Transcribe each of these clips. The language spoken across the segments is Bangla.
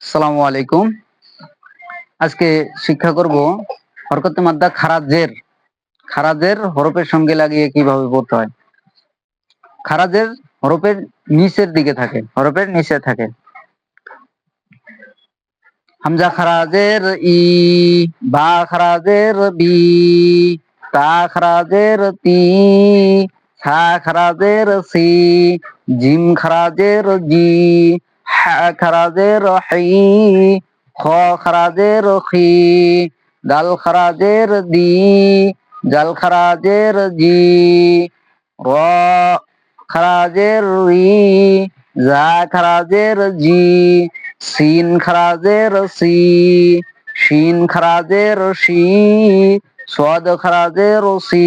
আসসালামু আলাইকুম। আজকে শিক্ষা করব হরকতে মাদ্দা খারাজের। খারাজের হরফের সঙ্গে লাগিয়ে কিভাবে পড়তে হয়। খারাজের হরফের নিচের দিকে থাকে, হরফের নিচে থাকে। হামজা খারাজের ই, বা খারাজের বি, তা খারাজের তি, সা খারাজের সি, জিম খারাজের জি, হা খারাজের হি, খ খারাজের খি, দাল খারাজের দি, জাল খারাজের জি, র খারাজের রি, জা খারাজের জি, সিন খারাজের সি, শিন খারাজের শি, সদ খারাজের সি,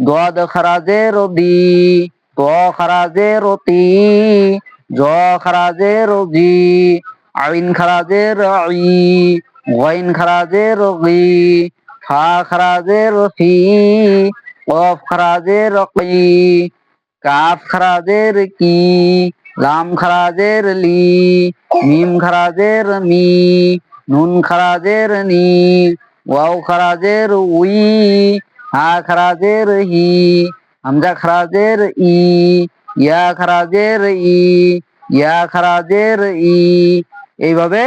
দদ খারাজের দি, ত খারাজের তি, জ খারাজের জি, আইন খারাজের ই, ওয়াইন খারাজের গি, ফা খারাজের ফি, কফ খারাজের কি, কাফ খারাজের কি, লাম খারাজের লি, মিম খারাজের মি, নুন খারাজের নি, ওয়াও খারাজের উই, হা খারাজের হি, হামজা খারাজের ই, ইয়া খারাজের ই, ইয়া খারাজের ই। এইভাবে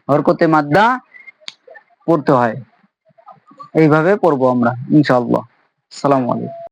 হরকতে মাদ্দা পড়তে হয়। এইভাবে পড়বো আমরা ইনশাআল্লাহ। আসসালামু আলাইকুম।